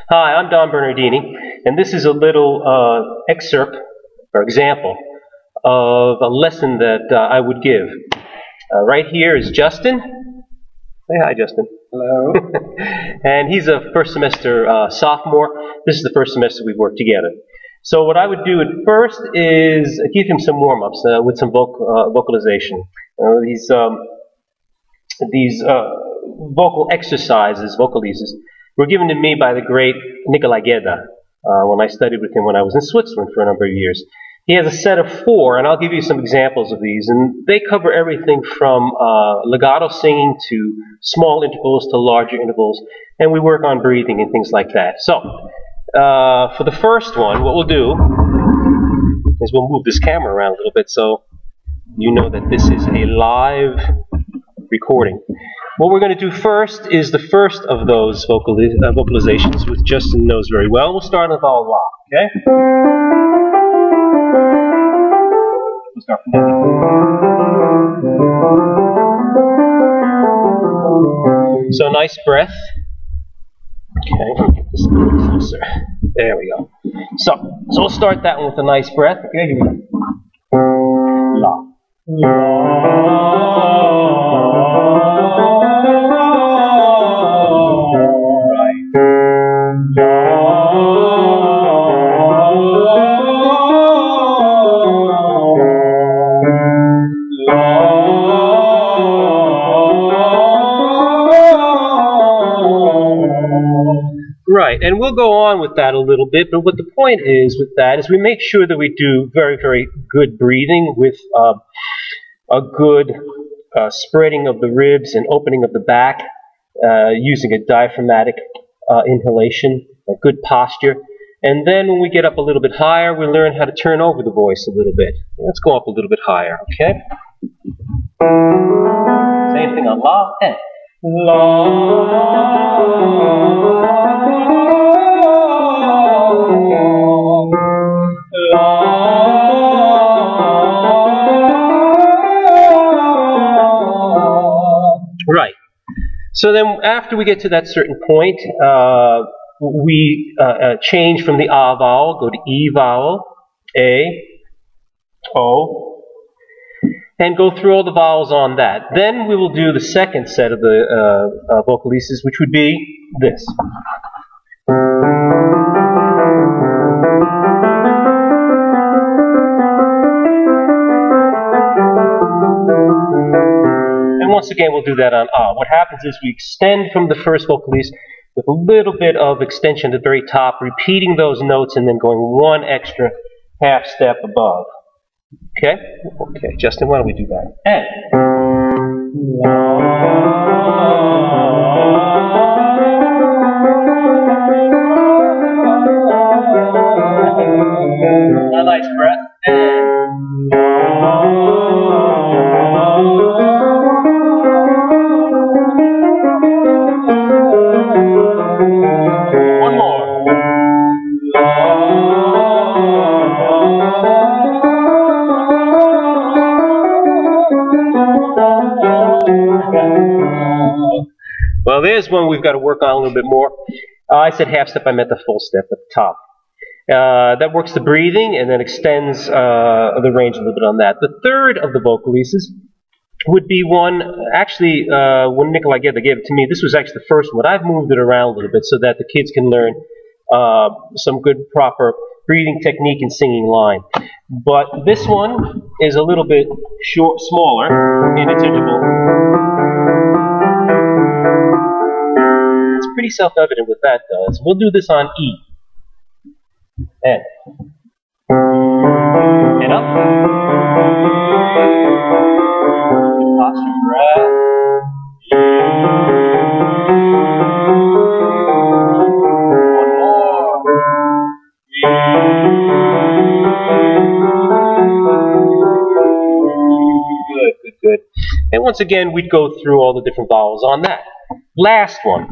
Hi, I'm Don Bernardini, and this is a little excerpt or example of a lesson that I would give. Right here is Justin. Say hi, Justin. Hello. And he's a first semester sophomore. This is the first semester we've worked together. So what I would do at first is give him some warm-ups with some vocalization. These vocal exercises, vocalises, were given to me by the great Nicolai Gedda when I studied with him when I was in Switzerland for a number of years. He has a set of 4, and I'll give you some examples of these, and they cover everything from legato singing to small intervals to larger intervals, and we work on breathing and things like that. So, for the first one, what we'll do is we'll move this camera around a little bit so you know that this is a live recording. What we're going to do first is the first of those vocalizations, which Justin knows very well. We'll start with all la, okay? We'll start from there. So nice breath. Okay, let me get this a little closer. There we go. So we'll start that one with a nice breath. Okay, here we go. La. Right, and we'll go on with that a little bit, but what the point is with that is we make sure that we do very, very good breathing with a good spreading of the ribs and opening of the back, using a diaphragmatic inhalation, a good posture. And then when we get up a little bit higher, we learn how to turn over the voice a little bit. Let's go up a little bit higher, okay? Same thing on la and Right. So then after we get to that certain point, we change from the A vowel, go to E vowel, A, O, and go through all the vowels on that. Then we will do the second set of the vocalises, which would be this. And once again, we'll do that on A. What happens is we extend from the first vocalise with a little bit of extension at the very top, repeating those notes and then going one extra half step above. Okay? Okay, Justin, why don't we do that? And a nice breath. And one more. Well, there's one we've got to work on a little bit more. I said half step, I meant the full step at the top. That works the breathing and then extends the range a little bit on that. The third of the vocalises would be one, actually, when Nicolai Gedda gave it to me, this was actually the first one, but I've moved it around a little bit so that the kids can learn some good, proper breathing technique and singing line. But this one is a little bit smaller in its interval. It's pretty self-evident what that does. We'll do this on E. And up. Posture, breath. One more. Good, good, good. And once again, we'd go through all the different vowels on that. Last one.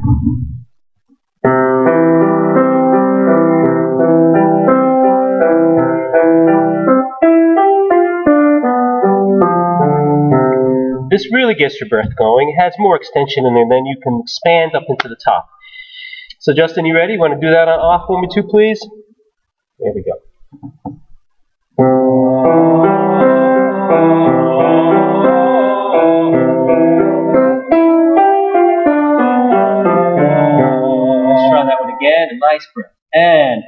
This really gets your breath going. It has more extension in there, and then you can expand up into the top. So Justin, you ready? You want to do that on off for me too, please? There we go. Let's try that one again. A nice breath. And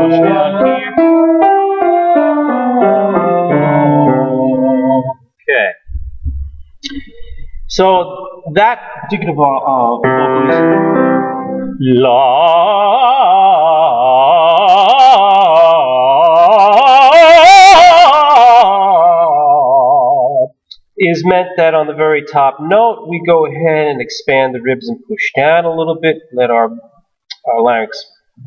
push down here. Okay. So that particular vocal is la is meant that on the very top note we go ahead and expand the ribs and push down a little bit, let our larynx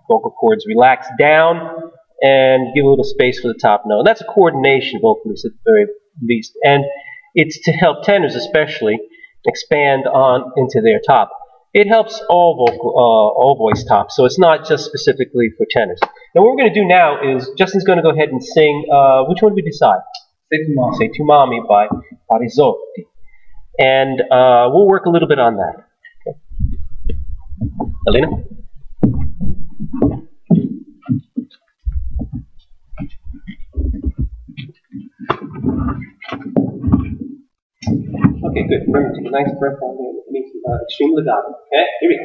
vocal cords relax down and give a little space for the top note. And that's a coordination vocalist at the very least, and it's to help tenors especially expand on into their top. It helps all voice tops, so it's not just specifically for tenors. Now what we're going to do now is Justin's going to go ahead and sing, which one did we decide? Say to Mommy by Parisotti. And we'll work a little bit on that. Okay. Alina? Okay, good. Remember, take a nice breath on there. It means extreme legato. Okay, here we go.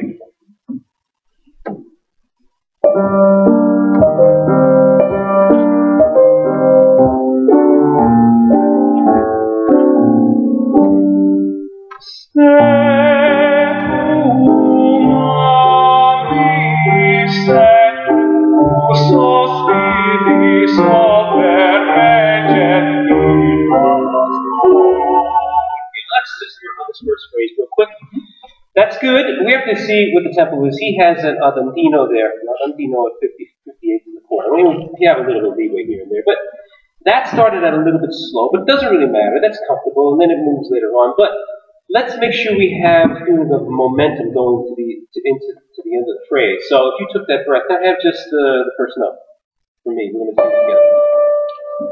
First phrase real quick. That's good. We have to see what the tempo is. He has an Adandino there, an Adandino at 58 in the corner. We have a little bit of leeway here and there, but that started out a little bit slow, but it doesn't really matter. That's comfortable, and then it moves later on. But let's make sure we have a feeling of momentum going to the end of the phrase. So if you took that breath, now have just the first note. For me, we're going to sing it together.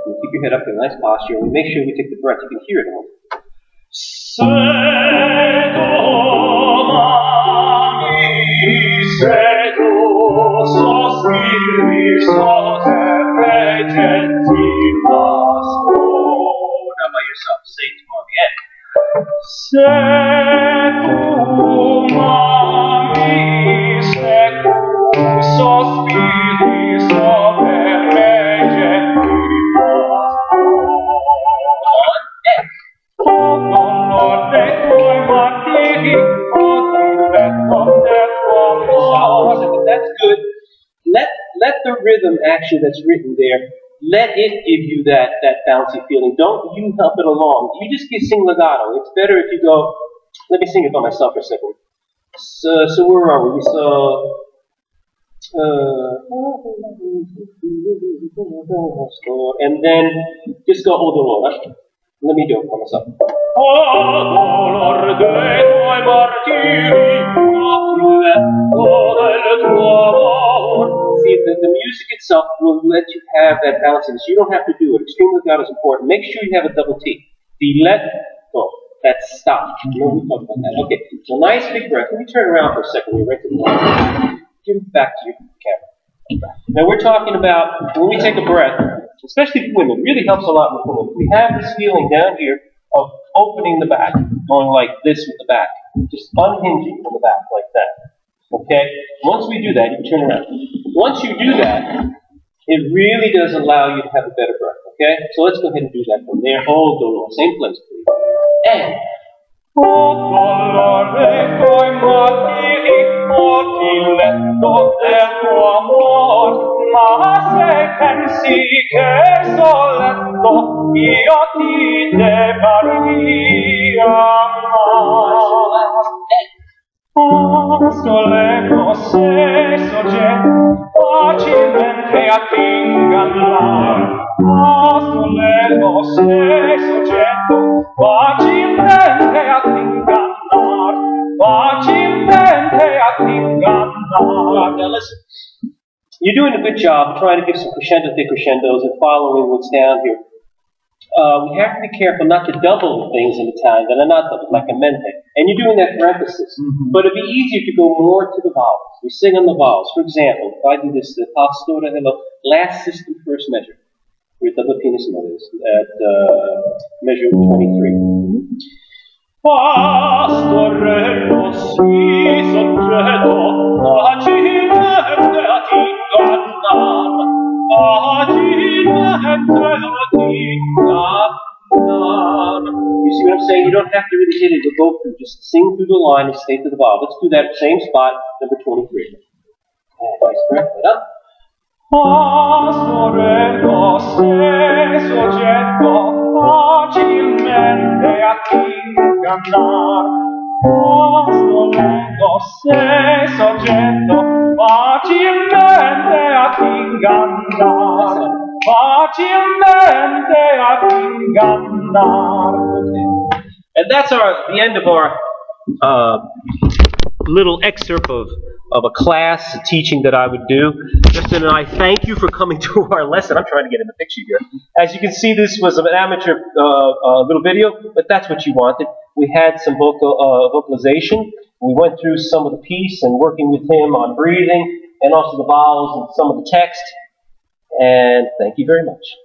We'll keep your head up in a nice posture, and we make sure we take the breath. You can hear it all. Se do mami, se do sospiri, sote regentimas. Now by yourself, say to mommy. Se do mami, se do sospiri, sote regentimas. That's good. Let the rhythm actually that's written there, let it give you that bouncy feeling. Don't you help it along. You just sing legato. It's better if you go, let me sing it by myself for a second. So where are we? We saw and then just go hold the roll. Let me do it by myself. See, the music itself will let you have that bounciness. You don't have to do it. Extreme legato is important. Make sure you have a double T. The let go. That's stop. We talked about that. Okay, so nice big breath. Let me turn around for a second. We're right to the left. Give it back to your camera. Now we're talking about when we take a breath, especially for women, it really helps a lot with women. We have this feeling down here of opening the back, going like this with the back, just unhinging from the back like that. Okay? Once we do that, you turn around. Once you do that, it really does allow you to have a better breath. Okay? So let's go ahead and do that from there. Hold the roll. Same place, please. And now listen, you're doing a good job trying to give some crescendo decrescendos and following what's down here. we have to be careful not to double things in Italian that are not doubled, like a mente. And you're doing that for emphasis. But it'd be easier to go more to the vowels. We sing on the vowels. For example, if I do this, the pastora hello, last system first measure, with double penis notice, at measure 23. Pastorello si soggetto facilmente a ti ingannar, You see what I'm saying? You don't have to really hit it, but go through. Just sing through the line and stay to the vowel. Let's do that same spot, number 23. And vice correct it up. Pastorello se soggetto facilmente a chi ingannar. Pastorello se soggetto facilmente a chi ingannar. Facilmente a chi ingannar. And that's the end of our little excerpt of a class, a teaching that I would do. Justin and I thank you for coming to our lesson. I'm trying to get in the picture here. As you can see, this was an amateur little video, but that's what you wanted. We had some vocalization. We went through some of the piece and working with him on breathing and also the vowels and some of the text. And thank you very much.